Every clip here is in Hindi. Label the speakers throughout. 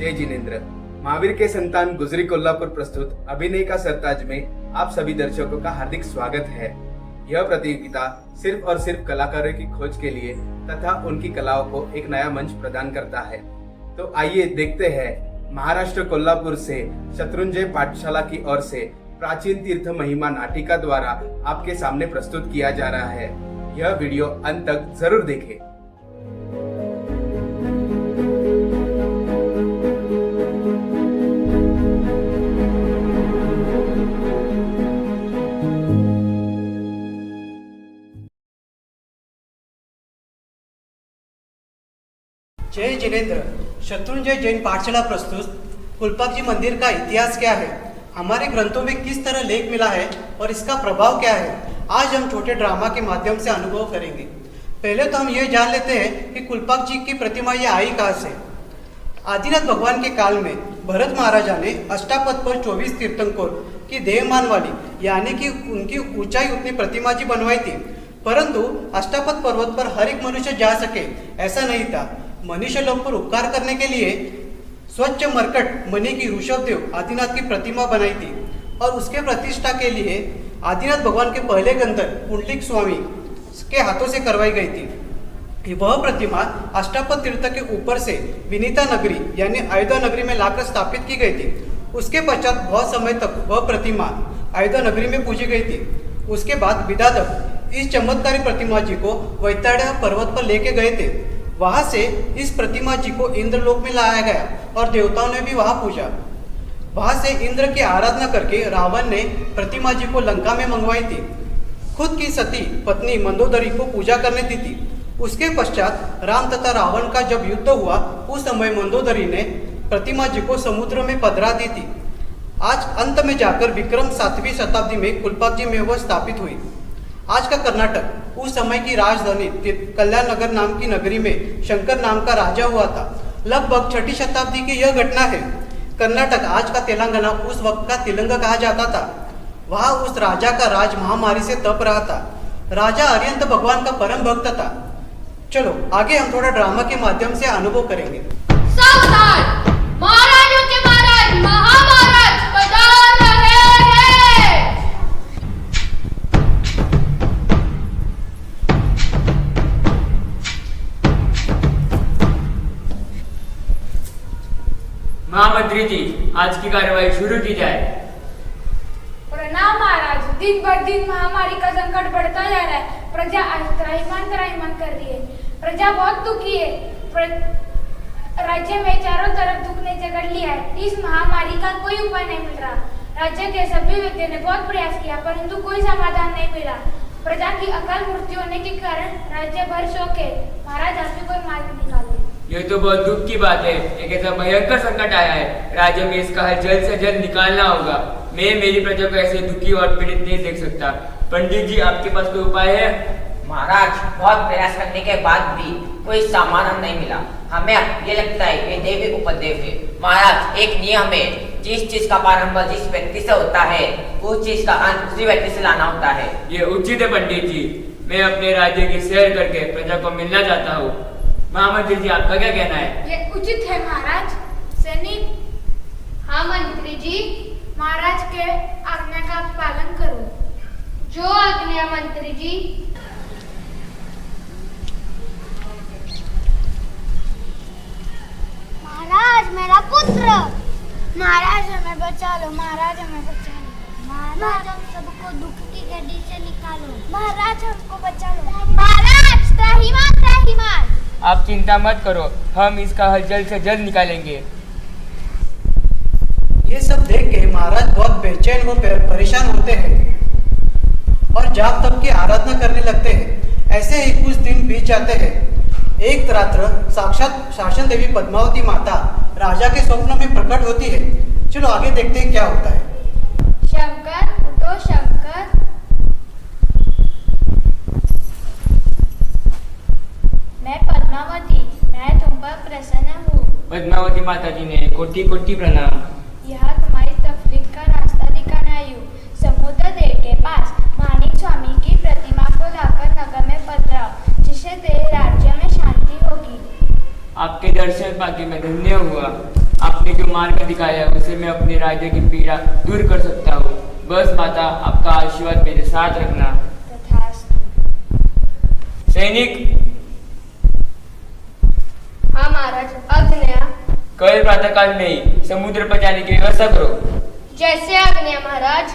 Speaker 1: जय जिनेंद्र। महावीर के संतान गुजरी कोल्हापुर प्रस्तुत अभिनय का सरताज में आप सभी दर्शकों का हार्दिक स्वागत है। यह प्रतियोगिता सिर्फ और सिर्फ कलाकारों की खोज के लिए तथा उनकी कलाओं को एक नया मंच प्रदान करता है। तो आइए देखते हैं महाराष्ट्र कोल्हापुर से शत्रुंजय पाठशाला की ओर से प्राचीन तीर्थ महिमा नाटिका द्वारा आपके सामने प्रस्तुत किया जा रहा है। यह वीडियो अंत तक जरूर देखें।
Speaker 2: जय जिनेंद्र। शत्रुंजय जैन पाठशाला प्रस्तुत कुलपाकजी मंदिर का इतिहास क्या है, हमारे ग्रंथों में किस तरह लेख मिला है और इसका प्रभाव क्या है, आज हम छोटे ड्रामा के माध्यम से अनुभव करेंगे। पहले तो हम ये जान लेते हैं कि कुलपाक जी की प्रतिमा ये आई कहाँ से। आदिनाथ भगवान के काल में भरत महाराजा ने अष्टापद पर 24 तीर्थंकर की देहमान वाली यानी कि उनकी ऊंचाई उतनी प्रतिमा जी बनवाई थी, परंतु अष्टापद पर्वत पर हर एक मनुष्य जा सके ऐसा नहीं था। मनुष्य लोग पर उपकार करने के लिए स्वच्छ मरकट मणि की ऋषभदेव आदिनाथ की प्रतिमा बनाई थी और उसके प्रतिष्ठा के लिए आदिनाथ भगवान के पहले गंधर पुंडलिक स्वामी के हाथों से करवाई गई थी। वह प्रतिमा अष्टापद तीर्थ के ऊपर से विनीता नगरी यानी अयोध्या नगरी में लाकर स्थापित की गई थी। उसके पश्चात बहुत समय तक वह प्रतिमा अयोध्या नगरी में पूजी गई थी। उसके बाद विधातक इस चमत्कारी प्रतिमा जी को वैतरणी पर्वत पर लेके गए थे। वहां से इस प्रतिमा जी को इंद्रलोक में लाया गया और देवताओं ने भी वहां पूजा। वहां से इंद्र की आराधना करके रावण ने प्रतिमा जी को लंका में मंगवाई थी। खुद की सती पत्नी मंदोदरी को पूजा करने दी थी। उसके पश्चात राम तथा रावण का जब युद्ध हुआ उस समय मंदोदरी ने प्रतिमा जी को समुद्र में पधरा दी थी। आज अंत में जाकर विक्रम 7वीं शताब्दी में कुलपाक जी में वह स्थापित हुई। आज का कर्नाटक उस समय की राजधानी कल्याण नगर नाम की नगरी में शंकर नाम का राजा हुआ था। लगभग 6ठी शताब्दी की यह घटना है। कर्नाटक आज का तेलंगाना उस वक्त का तेलंगा कहा जाता था। वहां उस राजा का राज महामारी से तप रहा था। राजा अरिहंत भगवान का परम भक्त था। चलो आगे हम थोड़ा ड्रामा के माध्यम से अनुभव करेंगे।
Speaker 3: सावधान, महाराजों के महाराज महाराज पधार रहे हैं।
Speaker 4: महामंत्री जी, आज की कार्यवाही शुरू की जाए।
Speaker 3: प्रणाम महाराज। दिन बर दिन महामारी का संकट बढ़ता जा रहा है। प्रजा त्राहिमाम कर रही है। प्रजा बहुत दुखी है। राज्य में चारों तरफ दुख ने जकड़ लिया है। इस महामारी का कोई उपाय नहीं मिल रहा। राज्य के सभी व्यक्तियों ने बहुत प्रयास किया परंतु कोई समाधान नहीं मिला। प्रजा की अकाल मृत्यु होने के कारण राज्य भर शोक है। महाराज आप ही कोई मार्ग निकालो।
Speaker 4: यह तो बहुत दुख की बात है। एक ऐसा भयंकर संकट आया है, राज्य में इसका हल जल्द से जल्द निकालना होगा। मैं मेरी प्रजा को ऐसे दुखी और पीड़ित नहीं देख सकता। पंडित जी, आपके पास कोई उपाय है?
Speaker 5: महाराज, बहुत प्रयास करने के बाद भी कोई समाधान नहीं मिला। हमें ये लगता है ये देवी उपदेव है। महाराज, एक नियम है, जिस चीज का प्रारंभ जिस व्यक्ति से होता है उस चीज का अंत उसी व्यक्ति से लाना होता है।
Speaker 4: ये उचित है पंडित जी। मैं अपने राज्य की सैर करके प्रजा को मिलना चाहता हूँ। महामंत्री जी, आपका क्या कहना है?
Speaker 3: ये उचित है महाराज। सैनिक। हाँ मंत्री जी। महाराज के आज्ञा का पालन करो। जो आज्ञा मंत्री जी।
Speaker 6: महाराज मेरा पुत्र। महाराज हमें बचा लो। महाराज हमें बचा लो। महाराज हम सबको दुख की गड्डी से निकालो। महाराज हमको बचा लो। महाराज त्राहिमाम त्राहिमाम।
Speaker 4: आप चिंता मत करो, हम इसका हल जल्द से जल्द निकालेंगे।
Speaker 2: ये सब देख के महाराज बहुत बेचैन व परेशान होते हैं और जाप तप की आराधना करने लगते हैं। ऐसे ही कुछ दिन बीत जाते हैं। एक रात्र साक्षात शासन देवी पद्मावती माता राजा के स्वप्न में प्रकट होती है। चलो आगे देखते हैं क्या होता है।
Speaker 3: शंकर उठो शंकर। मैं पद्मावती, मैं तुम पर प्रसन्न हूँ।
Speaker 4: पद्मावती माता जी ने कोटि कोटि प्रणाम।
Speaker 3: यह तुम्हारी तफरीक का रास्ता दिखाने आई हूँ। समुद्र देव के पास मानिक स्वामी की प्रतिमा को लाकर नगर में पधराओ, जिससे तेरे राज्य में शांति होगी।
Speaker 4: आपके दर्शन पाके मैं धन्य हुआ। आपने जो मार्ग दिखाया उसे मैं अपने राज्य की पीड़ा दूर कर सकता हूँ। बस माता आपका आशीर्वाद मेरे साथ रखना। सैनिक।
Speaker 7: हाँ महाराज, आज्ञा।
Speaker 4: कल प्रातःकाल नहीं, समुद्र पर जाने की व्यवस्था करो।
Speaker 7: जैसे आज्ञा महाराज।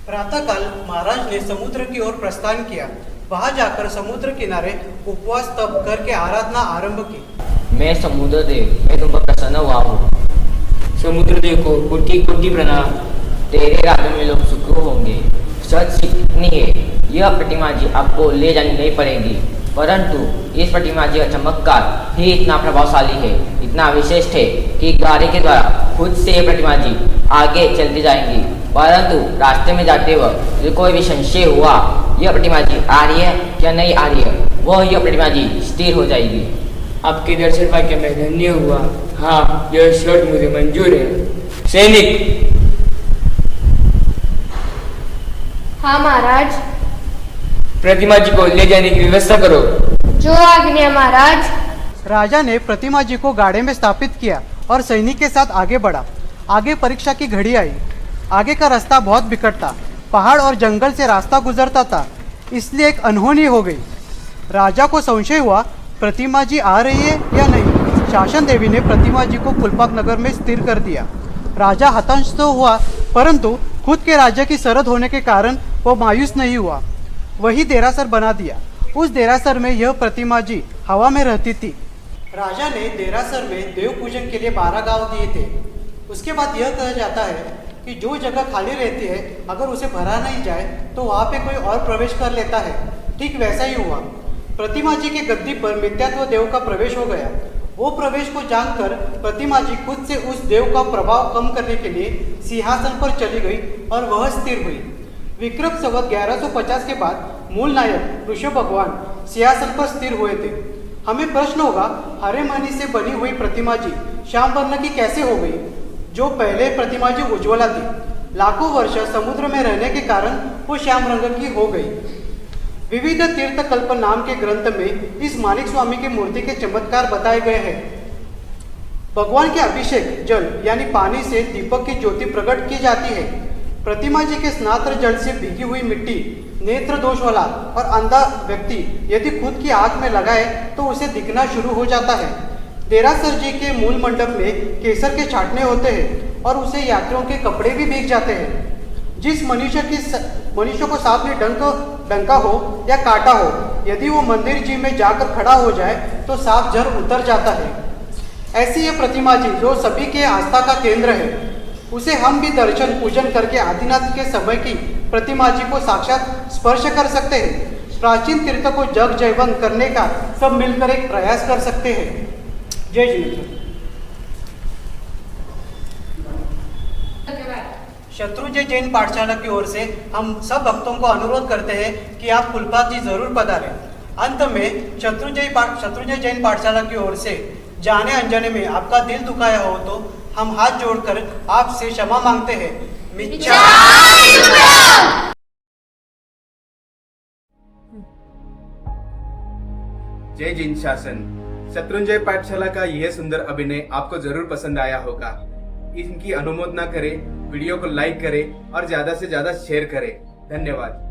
Speaker 2: प्रातःकाल महाराज ने समुद्र की ओर प्रस्थान किया। वहां जाकर समुद्र किनारे उपवास तप करके आराधना आरंभ की।
Speaker 5: मैं समुद्र देव, मैं तुम पर प्रसन्न हुआ हूँ।
Speaker 4: समुद्र देव को कोटि कोटि प्रणाम।
Speaker 5: तेरे राज्य में लोग सुख होंगे। सच इतनी है, यह प्रतिमा जी आपको ले जानी नहीं पड़ेगी, परंतु इस प्रतिमा जी का चमत्कार ही इतना प्रभावशाली है, इतना विशिष्ट है कि गाड़ी के द्वारा खुद से ये प्रतिमा जी आगे चलती जाएंगी। परंतु रास्ते में जाते वक्त यदि कोई भी संशय हुआ यह प्रतिमा जी आ रही है या नहीं आ रही है, वह यह प्रतिमा जी स्थिर हो जाएगी।
Speaker 4: आपके दर्शन पाके मैं धन्य हुआ। हाँ, यह शर्त मुझे मंजूर है। सैनिक।
Speaker 7: हाँ महाराज।
Speaker 4: प्रतिमा जी को ले जाने की व्यवस्था करो।
Speaker 7: जो आज्ञा महाराज।
Speaker 2: राजा ने प्रतिमा जी को गाड़े में स्थापित किया और सैनिक के साथ आगे बढ़ा। आगे परीक्षा की घड़ी आई। आगे का रास्ता बहुत बिकट था, पहाड़ और जंगल से रास्ता गुजरता था, इसलिए एक अनहोनी हो गई। राजा को संशय हुआ प्रतिमा जी आ रही है या नहीं। शासन देवी ने प्रतिमा जी को कुलपाक नगर में स्थिर कर दिया। राजा हताश तो हुआ, परंतु खुद के राज्य की सरहद होने के कारण वो मायूस नहीं हुआ। वही देरासर बना दिया। उस देरासर में यह प्रतिमा जी हवा में रहती थी। राजा ने देरासर में देव पूजन के लिए 12 गांव दिए थे। उसके बाद यह कहा जाता है कि जो जगह खाली रहती है अगर उसे भरा नहीं जाए तो वहाँ पे कोई और प्रवेश कर लेता है। ठीक वैसा ही हुआ। प्रतिमा जी के गद्दी पर मिथ्यात्व देव का प्रवेश हो गया। वो प्रवेश को जानकर प्रतिमा जी खुद से उस देव का प्रभाव कम करने के लिए सिंहासन पर चली गई और वह स्थिर हुई। विक्रम संवत 1150 के बाद मूल नायक ऋषभ भगवान सिंहासन पर स्थिर हुए थे। हमें प्रश्न होगा, हरे मणि से बनी हुई प्रतिमा जी श्याम वर्ण की कैसे हो गई, जो पहले प्रतिमा जी उज्ज्वला थी। लाखों वर्ष समुद्र में रहने के कारण वो श्याम रंग की हो गई। विविध तीर्थ कल्प नाम के ग्रंथ में इस माणिक स्वामी की मूर्ति के चमत्कार बताए गए हैं। भगवान के अभिषेक जल यानी पानी से दीपक की ज्योति प्रकट की जाती है। प्रतिमा जी के स्नात्र जल से भीगी हुई मिट्टी नेत्र दोष वाला और अंधा व्यक्ति यदि खुद की आंख में लगाए तो उसे दिखना शुरू हो जाता है। देरासर जी के मूल मंडप में केसर के छाटने होते हैं और उसे यात्रियों के कपड़े भी भीग जाते हैं। जिस मनुष्य को सांप ने डंका हो या काटा हो, यदि वो मंदिर जी में जाकर खड़ा हो जाए तो सांप जड़ उतर जाता है। ऐसी ये प्रतिमा जी जो सभी के आस्था का केंद्र है, उसे हम भी दर्शन पूजन करके आदिनाथ के समय की प्रतिमा जी को साक्षात स्पर्श कर सकते हैं। प्राचीन तीर्थ को जग जयवंत करने का सब मिलकर एक प्रयास कर सकते हैं। जय जिनेन्द्र। शत्रुंजय जैन पाठशाला की ओर से हम सब भक्तों को अनुरोध करते हैं कि आप कुलपाक जी जरूर पधारें। अंत में शत्रुंजय जैन पाठशाला की ओर से जाने अनजाने में आपका दिल दुखाया हो तो हम हाथ जोड़कर आपसे क्षमा मांगते हैं।
Speaker 1: जय जिन शासन। शत्रुंजय पाठशाला का यह सुंदर अभिनय आपको जरूर पसंद आया होगा। इनकी अनुमोदना करें, वीडियो को लाइक करें और ज्यादा से ज्यादा शेयर करें। धन्यवाद।